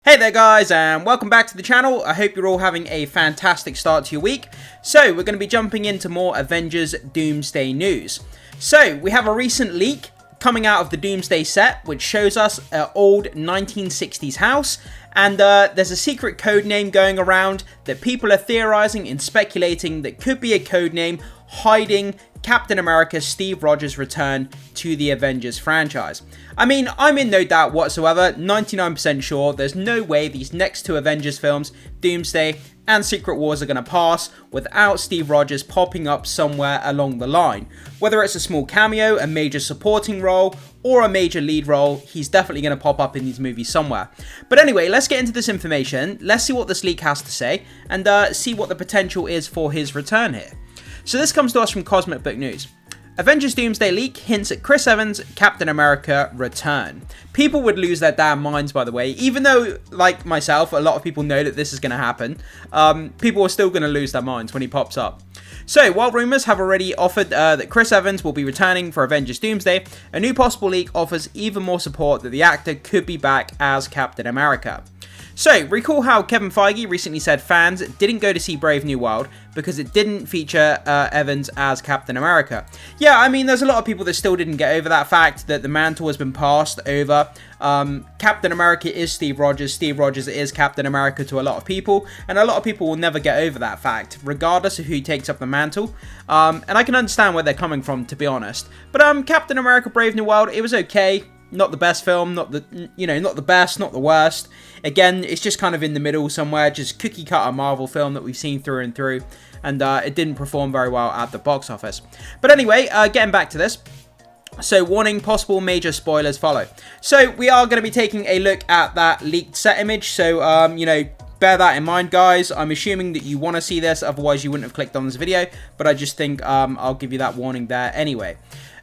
Hey there guys, and welcome back to the channel. I hope you're all having a fantastic start to your week. So we're going to be jumping into more Avengers Doomsday news. So we have a recent leak coming out of the Doomsday set, which shows us an old 1960s house, and there's a secret code name going around that people are theorizing and speculating that could be a code name hiding Captain America's Steve Rogers' return to the Avengers franchise. I mean, I'm in no doubt whatsoever, 99% sure there's no way these next two Avengers films, Doomsday and Secret Wars, are going to pass without Steve Rogers popping up somewhere along the line. Whether it's a small cameo, a major supporting role, or a major lead role, he's definitely going to pop up in these movies somewhere. But anyway, let's get into this information, let's see what this leak has to say, and see what the potential is for his return here. So this comes to us from Cosmic Book News. Avengers Doomsday leak hints at Chris Evans' Captain America return. People would lose their damn minds, by the way. Even though, like myself, a lot of people know that this is going to happen, people are still going to lose their minds when he pops up. So, while rumours have already offered that Chris Evans will be returning for Avengers Doomsday, a new possible leak offers even more support that the actor could be back as Captain America. So, recall how Kevin Feige recently said fans didn't go to see Brave New World because it didn't feature Evans as Captain America. Yeah, I mean, there's a lot of people that still didn't get over that fact that the mantle has been passed over. Captain America is Steve Rogers is Captain America to a lot of people, and a lot of people will never get over that fact, regardless of who takes up the mantle. And I can understand where they're coming from, to be honest. But Captain America Brave New World, it was okay. Not the best film, not the best, not the worst. Again, it's just kind of in the middle somewhere, just cookie cutter Marvel film that we've seen through and through, and it didn't perform very well at the box office. But anyway, getting back to this. So, warning, possible major spoilers follow. So, we are going to be taking a look at that leaked set image, so, bear that in mind, guys. I'm assuming that you want to see this, otherwise you wouldn't have clicked on this video, but I just think I'll give you that warning there anyway.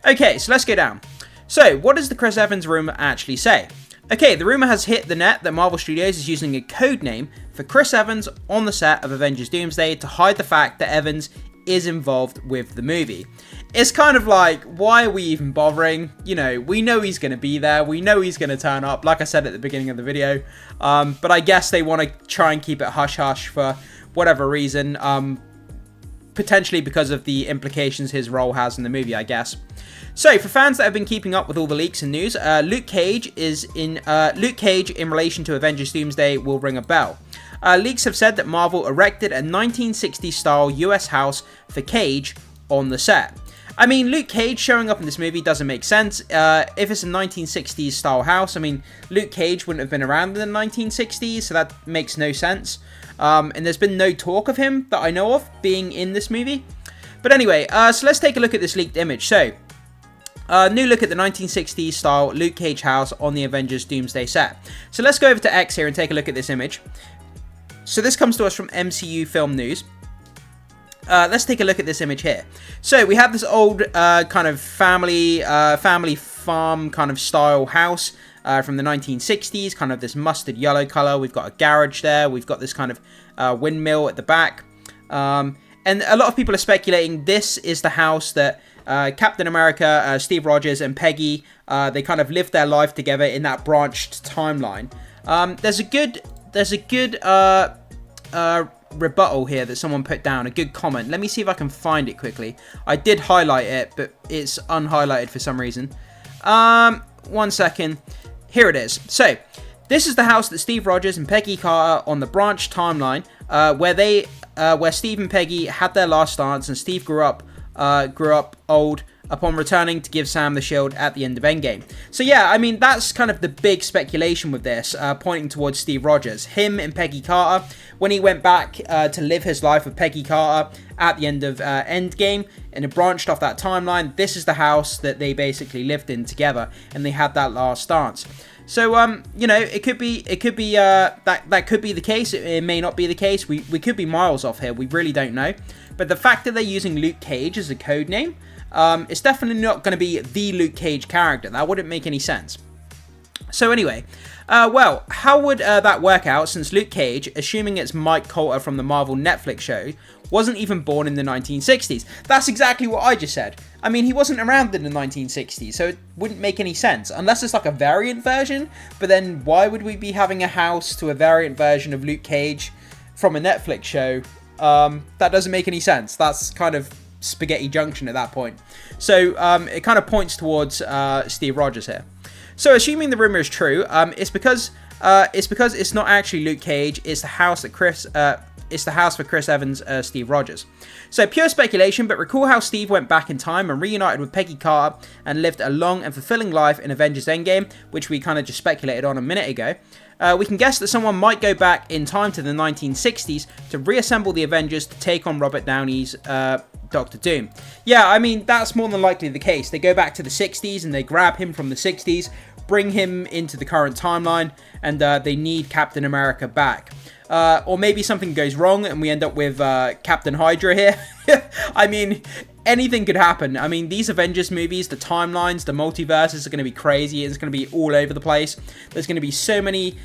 Okay, so let's go down. So, what does the Chris Evans rumour actually say? Okay, the rumour has hit the net that Marvel Studios is using a code name for Chris Evans on the set of Avengers Doomsday to hide the fact that Evans is involved with the movie. It's kind of like, why are we even bothering? You know, we know he's going to be there, we know he's going to turn up, like I said at the beginning of the video, but I guess they want to try and keep it hush-hush for whatever reason, potentially because of the implications his role has in the movie, I guess. So, for fans that have been keeping up with all the leaks and news, Luke Cage in relation to Avengers Doomsday will ring a bell. Leaks have said that Marvel erected a 1960s-style US house for Cage on the set. I mean, Luke Cage showing up in this movie doesn't make sense. If it's a 1960s-style house, I mean, Luke Cage wouldn't have been around in the 1960s, so that makes no sense. And there's been no talk of him that I know of being in this movie. But anyway, so let's take a look at this leaked image. So, new look at the 1960s style Luke Cage house on the Avengers Doomsday set. So let's go over to X here and take a look at this image. So this comes to us from MCU Film News. Let's take a look at this image here. So we have this old kind of family farm kind of style house from the 1960s, kind of this mustard yellow color. We've got a garage there. We've got this kind of windmill at the back. And a lot of people are speculating this is the house that Captain America, Steve Rogers, and Peggy, they kind of lived their life together in that branched timeline. There's a good rebuttal here that someone put down, a good comment. Let me see if I can find it quickly. I did highlight it, but it's unhighlighted for some reason. 1 second. Here it is. So, this is the house that Steve Rogers and Peggy Carter on the branched timeline, where Steve and Peggy had their last dance, and Steve grew up old upon returning to give Sam the shield at the end of Endgame. So yeah, I mean, that's kind of the big speculation with this, pointing towards Steve Rogers. Him and Peggy Carter, when he went back to live his life with Peggy Carter at the end of Endgame, and it branched off that timeline, this is the house that they basically lived in together, and they had that last dance. So, you know, it could be that could be the case. It may not be the case. We could be miles off here. We really don't know. But the fact that they're using Luke Cage as a code name, it's definitely not going to be the Luke Cage character. That wouldn't make any sense. So anyway, well, how would that work out since Luke Cage, assuming it's Mike Coulter from the Marvel Netflix show, wasn't even born in the 1960s? That's exactly what I just said. I mean, he wasn't around in the 1960s, so it wouldn't make any sense. Unless it's like a variant version, but then why would we be having a house to a variant version of Luke Cage from a Netflix show? That doesn't make any sense. That's kind of spaghetti junction at that point. So it kind of points towards Steve Rogers here. So assuming the rumor is true, it's because it's not actually Luke Cage. It's the house that it's the house for Chris Evans, Steve Rogers. So pure speculation, but recall how Steve went back in time and reunited with Peggy Carter and lived a long and fulfilling life in Avengers Endgame, which we kind of just speculated on a minute ago. We can guess that someone might go back in time to the 1960s to reassemble the Avengers to take on Robert Downey's Doctor Doom. Yeah, I mean, that's more than likely the case. They go back to the 60s and they grab him from the 60s, bring him into the current timeline, and they need Captain America back. Or maybe something goes wrong and we end up with Captain Hydra here. I mean, anything could happen. I mean, these Avengers movies, the timelines, the multiverses are going to be crazy. It's going to be all over the place. There's going to be so many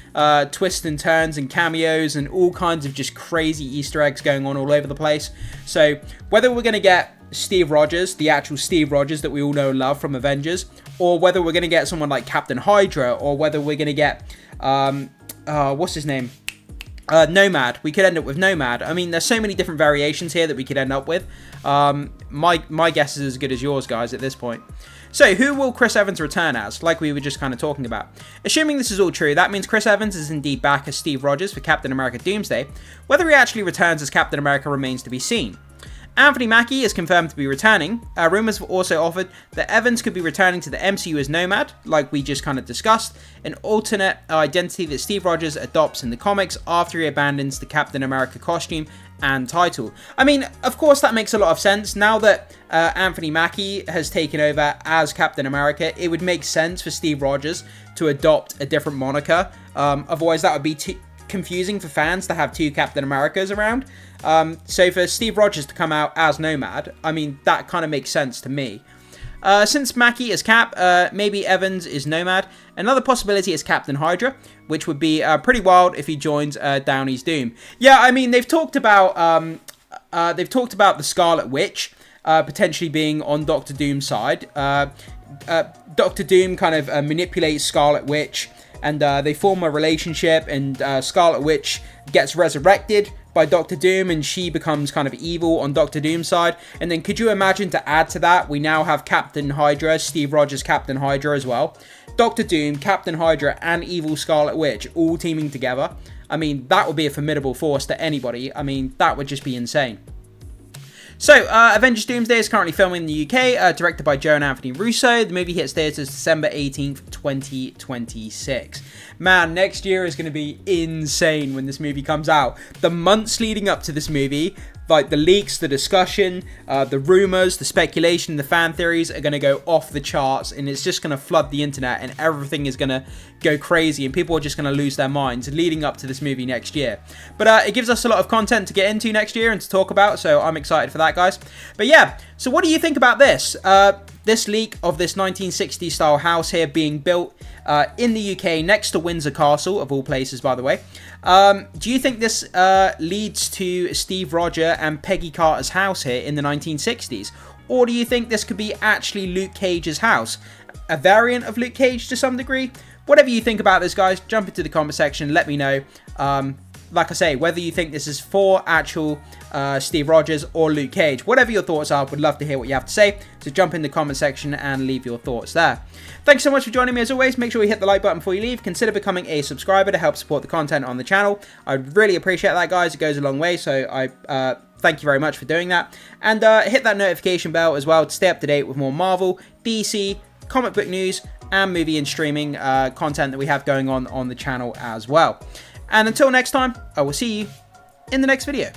twists and turns and cameos and all kinds of just crazy Easter eggs going on all over the place. So whether we're going to get Steve Rogers, the actual Steve Rogers that we all know and love from Avengers, or whether we're going to get someone like Captain Hydra, or whether we're going to get, what's his name? Nomad. We could end up with Nomad. I mean, there's so many different variations here that we could end up with. My guess is as good as yours, guys, at this point. So, who will Chris Evans return as? Like we were just kind of talking about. Assuming this is all true, that means Chris Evans is indeed back as Steve Rogers for Captain America Doomsday. Whether he actually returns as Captain America remains to be seen. Anthony Mackie is confirmed to be returning. Rumours have also offered that Evans could be returning to the MCU as Nomad, like we just kind of discussed, an alternate identity that Steve Rogers adopts in the comics after he abandons the Captain America costume and title. I mean, of course that makes a lot of sense. Now that Anthony Mackie has taken over as Captain America, it would make sense for Steve Rogers to adopt a different moniker. Otherwise that would be too confusing for fans to have two Captain Americas around. So for Steve Rogers to come out as Nomad, I mean, that kind of makes sense to me. Since Mackie is Cap, maybe Evans is Nomad. Another possibility is Captain Hydra, which would be pretty wild if he joins Downey's Doom. Yeah, I mean, they've talked about the Scarlet Witch potentially being on Doctor Doom's side. Doctor Doom kind of manipulates Scarlet Witch, and they form a relationship, and Scarlet Witch gets resurrected by Doctor Doom, and she becomes kind of evil on Doctor Doom's side. And then could you imagine, to add to that, we now have Captain Hydra, Steve Rogers Captain Hydra as well. Doctor Doom, Captain Hydra, and evil Scarlet Witch all teaming together. I mean, that would be a formidable force to anybody. I mean, that would just be insane. So, Avengers Doomsday is currently filming in the UK, directed by Joe and Anthony Russo. The movie hits theatres December 18th, 2026. Man, next year is going to be insane when this movie comes out. The months leading up to this movie, like the leaks, the discussion, the rumours, the speculation, the fan theories are going to go off the charts, and it's just going to flood the internet, and everything is going to go crazy, and people are just going to lose their minds leading up to this movie next year. But it gives us a lot of content to get into next year and to talk about, so I'm excited for that, guys. But yeah, so what do you think about this? This leak of this 1960s style house here being built in the UK next to Windsor Castle, of all places, by the way. Do you think this leads to Steve Rogers and Peggy Carter's house here in the 1960s? Or do you think this could be actually Luke Cage's house? A variant of Luke Cage to some degree? Whatever you think about this, guys, jump into the comment section, let me know. Like I say, whether you think this is for actual Steve Rogers or Luke Cage. Whatever your thoughts are, would love to hear what you have to say. So jump in the comment section and leave your thoughts there. Thanks so much for joining me as always. Make sure you hit the like button before you leave. Consider becoming a subscriber to help support the content on the channel. I'd really appreciate that, guys. It goes a long way. So I thank you very much for doing that. And hit that notification bell as well to stay up to date with more Marvel, DC, comic book news, and movie and streaming content that we have going on the channel as well. And until next time, I will see you in the next video.